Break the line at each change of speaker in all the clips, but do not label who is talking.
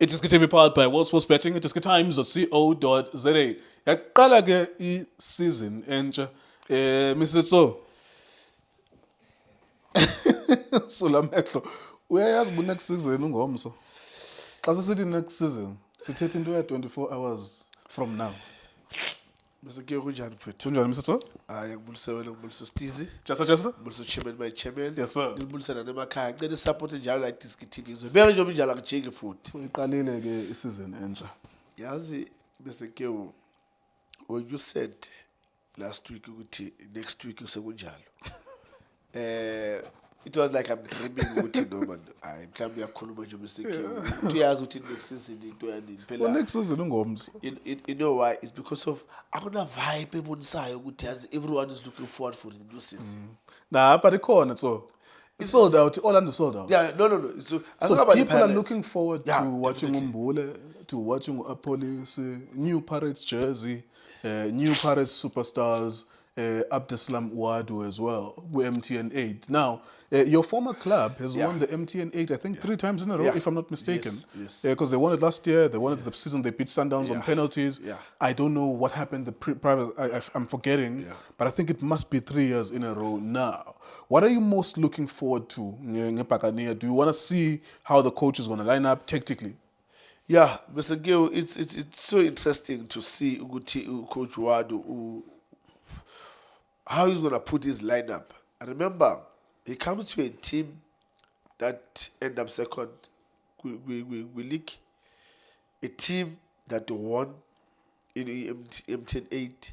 iDiskiTV powered by World Sports Betting, iDiskiTimes.co.za. Yaqala ke i-season entsha. Mr. Tso. Sulamehlo. Uyayazi bu next season ungomso. Xa sisithi next season, sithethe into ya 24 hours from now.
Mr. Kyo kunjani mfethu?
Kunjani Mr. Tso?
Hayi ngibulisa Stizi.
Jasa.
Ngibulisa chairman my chairman.
Yes sir.
Ngibulisa nemakhaya. Ngicela support njalo la iDiskiTV. Zobeka nje njalo ngijike futhi.
So iqalile ke i-season entsha.
Yazi Mr. Kyo, when you said last week ukuthi next week sekunjalo. It was like I'm dreaming ukuthi no man. Hayi mhlawumbe uyakhuluma nje Mr. Kyo. Uyazi ukuthi next season into yandini phela.
Well, next season ungomso.
You know why? It's because of akuna vibe ebonisayo ukuthi yazi everyone is looking forward for the new season.
Nah, but ikhona so. It's sold out. Orlando sold out.
Yeah, no. So
people are looking forward to watching
definitely.
Umbule, to watching Police, new Pirates jersey, new Pirates superstars, Abdeslam Ouadou as well, with MTN8. Now, your former club has won the MTN8, I think, 3 times in a row, if I'm not mistaken.
Yes.
Because they won it last year, they won it the season, they beat Sundowns on penalties.
Yeah.
I don't know what happened, I'm forgetting, but I think it must be 3 years in a row now. What are you most looking forward to? Do you want to see how the coach is going to line up tactically?
Yeah, Mr. Gill, it's so interesting to see Uguti Coach Ouadou how he's gonna put his lineup. And remember, he comes to a team that end up second we league, a team that won in MTN8,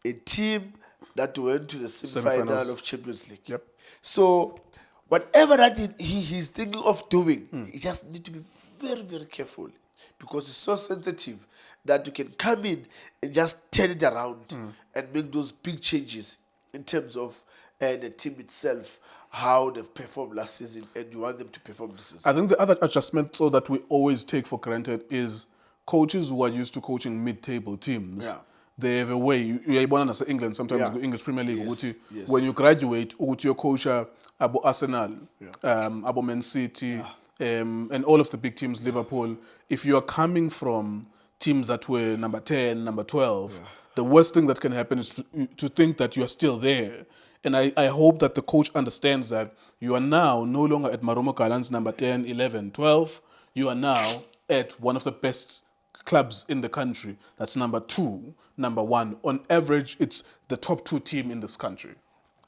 a team that went to the semi-final of Champions League.
Yep.
So whatever that he's thinking of doing, he just need to be very, very careful because it's so sensitive that you can come in and just turn it around and make those big changes in terms of the team itself, how they've performed last season, and you want them to perform this season.
I think the other adjustment so that we always take for granted is coaches who are used to coaching mid-table teams.
Yeah.
They have a way. You born as England, sometimes the English Premier League.
Yes.
When you graduate, your coach abo Arsenal, abo Man City, and all of the big teams, Liverpool. If you are coming from teams that were number 10, number 12, the worst thing that can happen is to think that you are still there. And I hope that the coach understands that you are now no longer at Maromo Galan's number 10, 11, 12. You are now at one of the best clubs in the country. That's number 2, number 1. On average, it's the top 2 team in this country.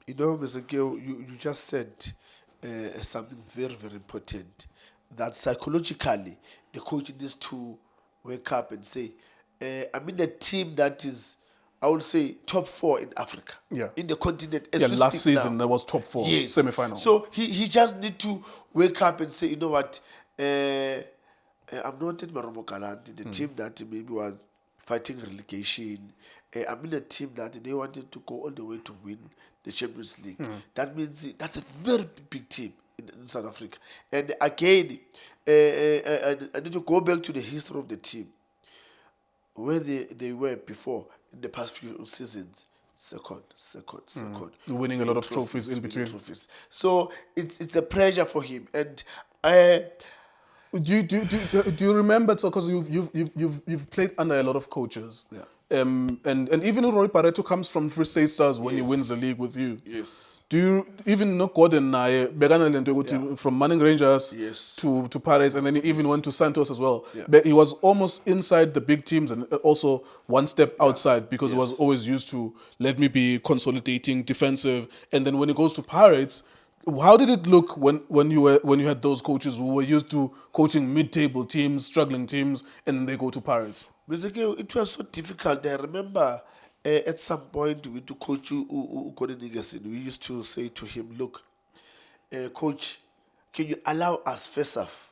You know, Mr. Gill, you just said something very, very important. That psychologically, the coach needs to wake up and say, I'm in a team that is, I would say, top 4 in Africa.
Yeah.
In the continent.
Last season there was top 4, semi-final.
So he just need to wake up and say, you know what, I'm not in Maromo Galant, the team that maybe was fighting relegation. I'm in a team that they wanted to go all the way to win the Champions League. That means that's a very big team in South Africa. And again, I need to go back to the history of the team, where they were before in the past few seasons. Second.
Winning a lot of trophies in between.
So it's a pressure for him. And
do you remember? So because you've played under a lot of coaches.
Yeah.
And even Roy Pareto comes from Free State Stars when he wins the league with you.
Yes.
Do you even know Gordon from Manning Rangers to Pirates, and then he even went to Santos as well.
Yeah.
But he was almost inside the big teams and also one step outside because he was always used to let me be consolidating, defensive. And then when he goes to Pirates, how did it look when you had those coaches who were used to coaching mid-table teams, struggling teams, and then they go to Pirates?
Basically, it was so difficult. I remember at some point with the coach Gordon Nigerson, we used to say to him, look, coach, can you allow us first off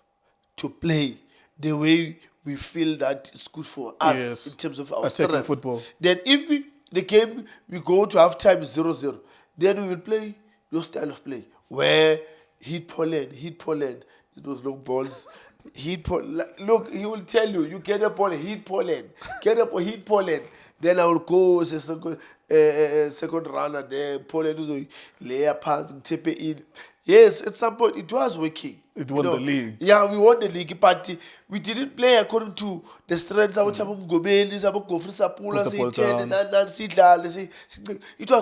to play the way we feel that it's good for us in terms of our
attacking football? Then
if the game we go to halftime 0-0, then we will play your style of play where hit Poland. It was long balls. Look, he will tell you, you get a ball, hit Poland. Hit Poland. Then I will go as a second runner there. Poland is layer pass and tap it in. Yes, at some point it was working.
It won the league.
Yeah, we won the league, but we didn't play according to the strengths. It was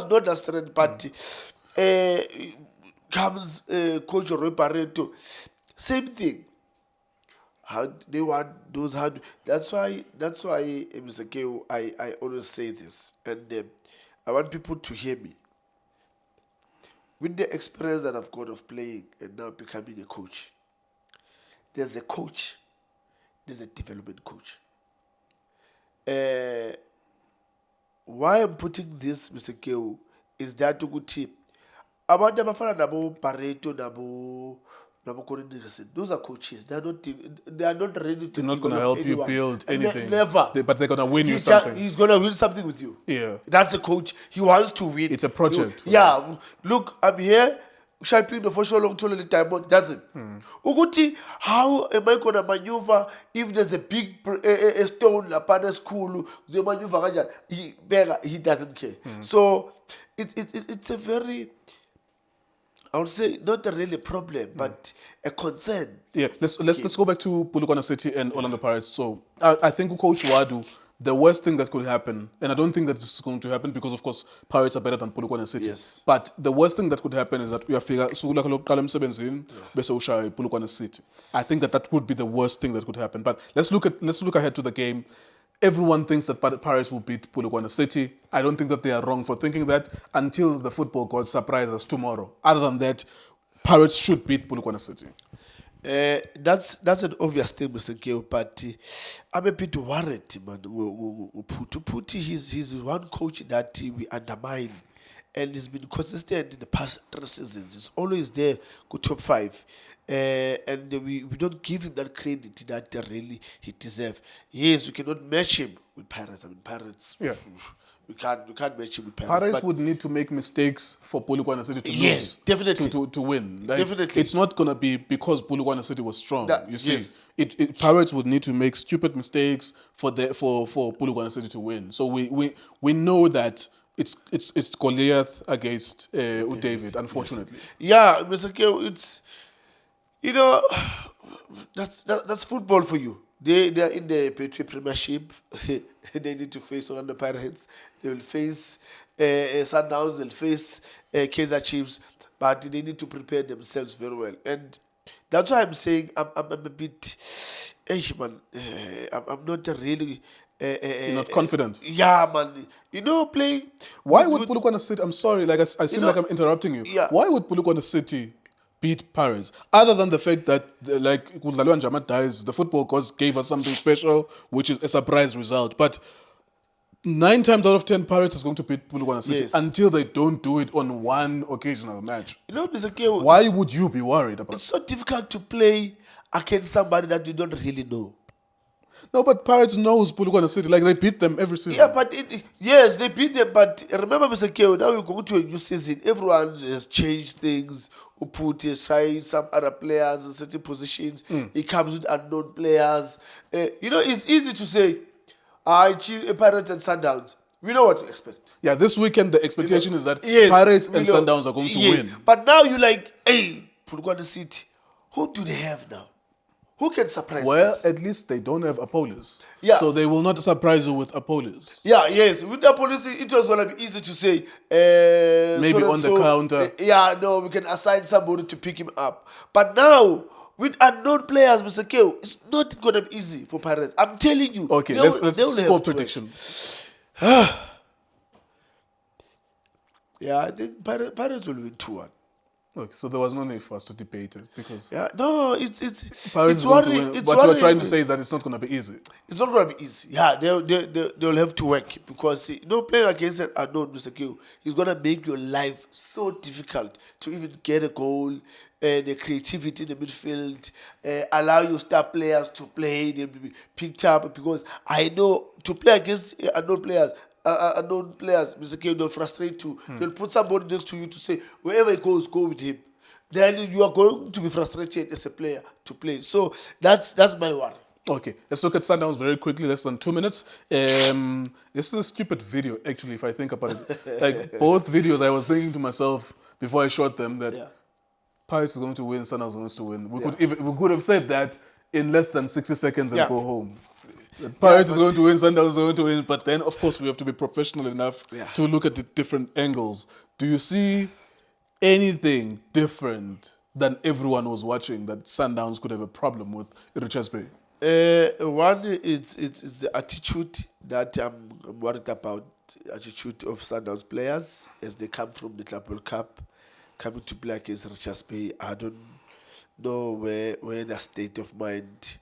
not the strength, but comes Coach Roy Barreto. Same thing. How they want those hard. That's why Mr. K, I always say this, and I want people to hear me. With the experience that I've got of playing and now becoming a coach, there's a coach, there's a development coach. Why I'm putting this, Mr. K, is that to good tip. About the Bafana Nabo Pareto Nabo those are coaches. They are not ready to.
They're not going to help you build anything.
Never.
But they're going to win you something.
He's going to win something with you.
Yeah.
That's a coach. He wants to win.
It's a project.
Yeah. Look, I'm here. Shaping the for sure long time. That's it. Uguti, how am I going to maneuver if there's a big stone upon a school? The maneuver, he doesn't care. So it's a very, I would say, not a really problem, but a concern.
Yeah, let's go back to Polokwane City and Orlando Pirates. So I think Coach Wadu, the worst thing that could happen, and I don't think that this is going to happen because of course Pirates are better than Polokwane City.
Yes.
But the worst thing that could happen is that we are figure Sugula Kalokala Msebenzini bese ushaye Polokwane City. I think that would be the worst thing that could happen. But let's look ahead to the game. Everyone thinks that Pirates will beat Polokwane City. I don't think that they are wrong for thinking that until the football gods surprise us tomorrow. Other than that, Pirates should beat Polokwane City.
That's an obvious thing, Mr. Keo, but I'm a bit worried, man. Puti, he's one coach that we undermine, and he's been consistent in the past 3 seasons. He's always there, go top 5. And we don't give him that credit that really he deserves. Yes, we cannot match him with Pirates. I mean, Pirates.
Yeah.
We can't match him with Pirates.
Pirates would need to make mistakes for Polokwane City to lose.
Definitely.
To win. Like,
Definitely.
It's not going to be because Polokwane City was strong. You see,
yes.
Pirates would need to make stupid mistakes for Polokwane City to win. So we know that it's Goliath against David, unfortunately.
Yeah, Mr. Keo, it's, that's football for you. They are in the Premiership. They need to face Orlando Pirates. They will face Sundowns. They'll face Kaizer Chiefs. But they need to prepare themselves very well. And that's why I'm saying I'm a bit, I'm not really.
You're not confident.
Yeah, man. Playing.
Why would Polokwane City? I'm sorry, like I seem like I'm interrupting you.
Yeah.
Why would Polokwane City beat Pirates? Other than the fact that, like, Kudlalwa Njama dies, the football gods gave us something special, which is a surprise result. But 9 times out of 10, Pirates is going to beat Polokwane City until they don't do it on one occasional match.
Mr. Keo,
why would you be worried about it?
It's so difficult to play against somebody that you don't really know.
No, but Pirates knows Polokwane City. Like, they beat them every season.
Yeah, but yes, they beat them. But remember, Mr. Keo, now we're going to a new season. Everyone has changed things. Uputi try some other players in certain positions. He comes with unknown players. It's easy to say, I achieve a Pirates and Sundowns. We know what to expect.
Yeah, this weekend the expectation is that Pirates and Sundowns are going to win.
But now you're like, hey, Polokwane City, who do they have now? Who can surprise us?
Well, at least they don't have Apollos.
Yeah.
So they will not surprise you with Apollos.
Yeah, yes. With Apollos, it was going to be easy to say.
Maybe on the counter.
We can assign somebody to pick him up. But now, with unknown players, Mr. Keo, it's not going to be easy for Pirates. I'm telling you.
Okay, let's score prediction.
Yeah, I think Pirates will win 2-1.
Okay, so there was no need for us to debate it because
Pirates
worrying. What you're trying to say is that it's not going to be easy.
It's not going to be easy. Yeah, they'll have to work because playing against an unknown, Mr. Q, is going to make your life so difficult to even get a goal. The creativity in the midfield, allow your star players to play, they'll be picked up because I know to play against unknown players, Mr. K, they'll frustrate you. They'll put somebody next to you to say, wherever he goes, go with him. Then you are going to be frustrated as a player to play. So that's my worry.
Okay, let's look at Sundowns very quickly, less than 2 minutes. This is a stupid video, actually, if I think about it. Like, both videos, I was thinking to myself before I shot them that Pirates is going to win, Sundowns is going to win. We could have said that in less than 60 seconds and go home. The Pirates is going to win, Sundowns is going to win, but then of course we have to be professional enough to look at the different angles. Do you see anything different than everyone was watching that Sundowns could have a problem with Richards Bay?
One, it's the attitude that I'm worried about. Attitude of Sundowns players as they come from the Club World Cup, coming to play against Richards Bay. I don't know where their state of mind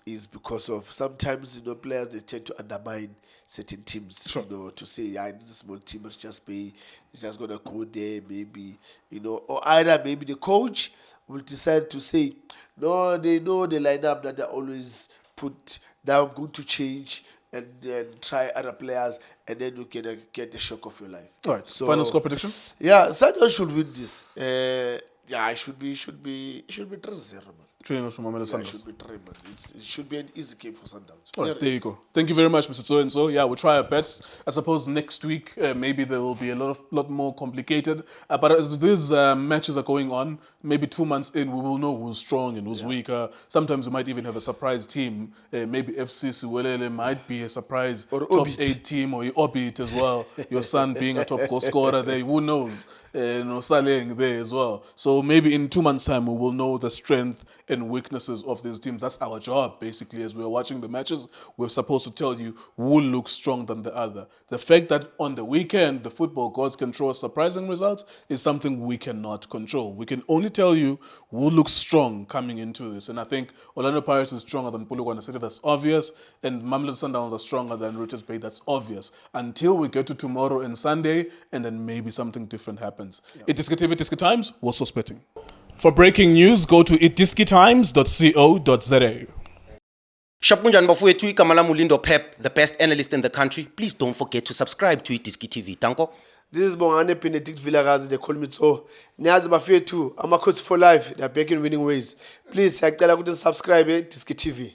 is, because of sometimes players they tend to undermine certain teams. To say it's a small team, Richards Bay, it's just gonna go there maybe, or either maybe the coach will decide to say no, they know the lineup that they always put. Now I'm going to change and then try other players, and then you can get the shock of your life.
All right. So, final score prediction?
Yeah, Sundowns should win this. It should be 3-0, man.
Training from Sundowns.
It should be 3, man. It should be an easy game for Sundowns.
All right, there you go. Thank you very much, Mr. Tso. And so, we'll try our best. I suppose next week, maybe there will be a lot more complicated. But as these matches are going on, maybe 2 months in, we will know who's strong and who's weak. Sometimes we might even have a surprise team. Maybe FC Siwelele might be a surprise
or
top
Orbit.
8 team, or Orbit as well. Your son being a top goal scorer there, who knows? Saleng there as well. So maybe in 2 months' time, we will know the strength and weaknesses of these teams. That's our job, basically. As we're watching the matches, we're supposed to tell you who looks strong than the other. The fact that on the weekend, the football gods can throw surprising results is something we cannot control. We can only tell you who looks strong coming into this. And I think Orlando Pirates is stronger than Polokwane City, that's obvious. And Mamelodi Sundowns are stronger than Richards Bay, that's obvious. Until we get to tomorrow and Sunday, and then maybe something different happens. iDiskiTV, iDiski Times, we're suspecting. For breaking news, go to iDiskiTimes.co.za.
Shapunjan bafowethu igama lami uLindo Pep, the best analyst in the country. Please don't forget to subscribe to iDiskiTV. Tanko.
This is MTN8 Vilakazi, they call me Tso. Niyazi bafowethu, amakhosi for life, they are back in winning ways. Please, siyacela ukuthi subscribe iDiskiTV.